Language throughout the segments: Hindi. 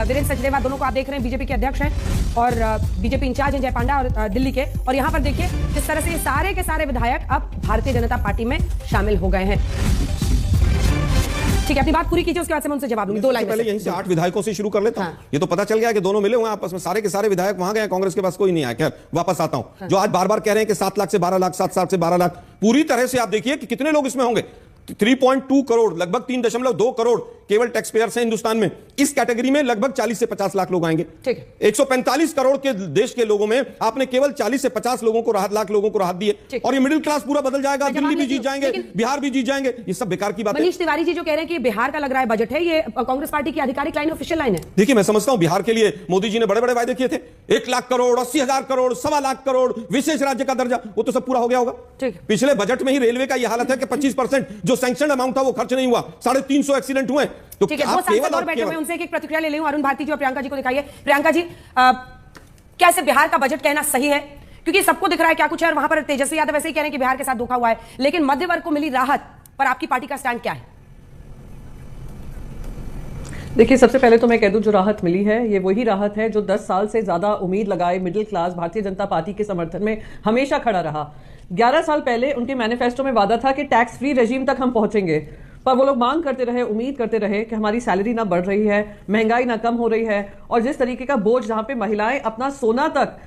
वीरेंद्र सचदेवा दोनों को आप देख रहे हैं, बीजेपी के अध्यक्ष हैं और बीजेपी इंचार्ज हैं जय पांडा और दिल्ली के। और यहां पर देखिए किस तरह से ये सारे के सारे विधायक अब भारतीय जनता पार्टी में शामिल हो गए हैं। ठीक है, अपनी बात पूरी कीजिए, उसके बाद से मैं उनसे जवाब दूंगी। 2 लाइन पहले यहीं से 8 विधायकों से शुरू कर लेता हूं। ये तो पता चल गया कि दोनों मिले हुए हैं आपस में, सारे के सारे विधायक वहां गए, कांग्रेस के पास कोई नहीं आया। खैर वापस आता हूं, जो आज बार बार कह रहे हैं कि 7 लाख से 12 लाख, 7 से 12 लाख, पूरी तरह से आप देखिए कि कितने लोग इसमें होंगे। 3.2 करोड़, लगभग 3.2 करोड़ केवल टैक्स पेयर्स हैं हिंदुस्तान में। इस कैटेगरी में लगभग 40 से 50 लाख लोग आएंगे। ठीक है, 145 करोड़ के देश के लोगों में आपने केवल 40 से 50 लोगों को राहत, लाख लोगों को राहत दी है। और ये मिडिल क्लास पूरा बदल जाएगा, दिल्ली भी जीत जाएंगे, बिहार भी जीत जाएंगे। ये सब बेकार की बात है। मनीष तिवारी जी जो कह रहे हैं कि बिहार का लग रहा है बजट है, ये कांग्रेस पार्टी की आधिकारिक लाइन, ऑफिशियल लाइन है। देखिए, मैं समझता हूं बिहार के लिए मोदी जी ने बड़े बड़े वायदे किए थे। 1 लाख करोड़, 80,000 करोड़, 1.25 लाख करोड़, विशेष राज्य का दर्जा, वो तो सब पूरा हो गया होगा। ठीक। पिछले बजट में ही रेलवे का यह हालत है कि 25% जो सैंक्शन अमाउंट था वो खर्च नहीं हुआ, 350 एक्सीडेंट हुए। तो ठीक है, वो सांसद और बैठे हुए, उनसे एक प्रतिक्रिया ले लूं। अरुण भारती जी और प्रियंका जी को दिखाइए। प्रियंका जी, क्या सिर्फ बिहार का बजट कहना सही है? क्योंकि सबको दिख रहा है क्या कुछ है, और वहां पर तेजस्वी यादव वैसे ही कह रहे हैं कि बिहार के साथ धोखा हुआ है, लेकिन मध्य वर्ग को मिली राहत पर आपकी पार्टी का स्टैंड क्या है? देखिए, सबसे पहले तो मैं कह दूं, जो राहत मिली है ये वही राहत है जो 10 साल से ज्यादा उम्मीद लगाए middle class Bharatiya Janata party के समर्थन में हमेशा खड़ा रहा। 11 साल पहले उनके मैनिफेस्टो में वादा था कि टैक्स फ्री रेजीम तक हम पहुंचेंगे, पर वो लोग मांग करते रहे, उम्मीद करते रहे कि हमारी सैलरी ना बढ़ रही है, महंगाई ना कम हो रही है, और जिस तरीके का बोझ जहां पे महिलाएं अपना सोना तक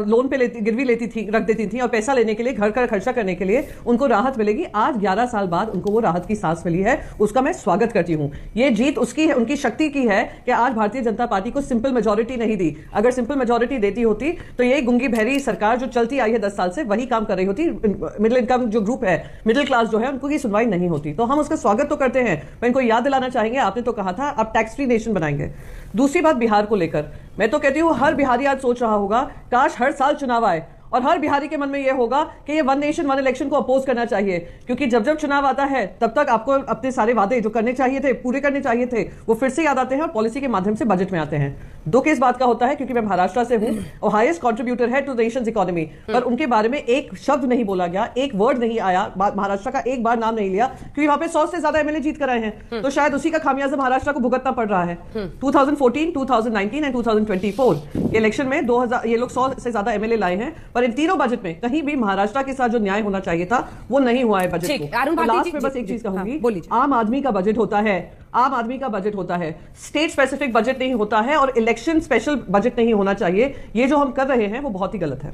लोन पे गिरवी लेती थी, रख देती थी, और पैसा लेने के लिए, घर का खर्चा करने के लिए उनको राहत मिलेगी। आज 11 साल बाद उनको वो राहत की सांस मिली है, उसका मैं स्वागत करती हूं। ये जीत उसकी है, उनकी शक्ति की है कि आज भारतीय जनता पार्टी को सिंपल मेजोरिटी नहीं दी। अगर सिंपल मेजोरिटी देती होती तो ये गुंगी बहरी सरकार जो चलती आई है 10 साल से, वही काम कर रही होती। मिडिल इनकम जो ग्रुप है, मिडिल क्लास जो है, उनको की सुनवाई नहीं होती। तो हम उसका स्वागत तो करते हैं, पर इनको याद दिलाना चाहेंगे, आपने तो कहा था अब टैक्स फ्री नेशन बनाएंगे। दूसरी बात बिहार को लेकर, मैं तो कहती हूं हर बिहारी आज सोच रहा होगा काश हर साल चुनाव आए और हर बिहारी के मन में यह होगा कि ये 1 नेशन 1 इलेक्शन को अपोज करना चाहिए, क्योंकि जब जब चुनाव आता है तब तक आपको अपने सारे वादे जो करने चाहिए थे, पूरे करने चाहिए थे, वो फिर से याद आते हैं और पॉलिसी के माध्यम से बजट में आते हैं। दुख इस बात का होता है क्योंकि मैं महाराष्ट्र से हूं और हाईएस्ट कंट्रीब्यूटर है टू नेशंस इकोनॉमी, पर उनके बारे में एक शब्द नहीं बोला गया, एक वर्ड नहीं आया, महाराष्ट्र का एक बार नाम नहीं लिया, क्योंकि वहां पे 100 से ज्यादा एमएलए जीत कर आए हैं। तो शायद उसी का खामियाजा महाराष्ट्र को भुगतना पड़ रहा है। 2014, 2019 एंड 2024 इलेक्शन में 2000 ये लोग 100 से ज्यादा एमएलए लाए हैं, पर इन तीनों बजट में कहीं भी महाराष्ट्र के साथ जो न्याय होना चाहिए था वो नहीं हुआ है बजट को। तो लास्ट में बस एक चीज कहूंगी, आम आदमी का बजट होता है, आम आदमी का बजट होता है, स्टेट स्पेसिफिक बजट नहीं होता है, और इलेक्शन स्पेशल बजट नहीं होना चाहिए। ये जो हम कर रहे हैं वो बहुत ही गलत है।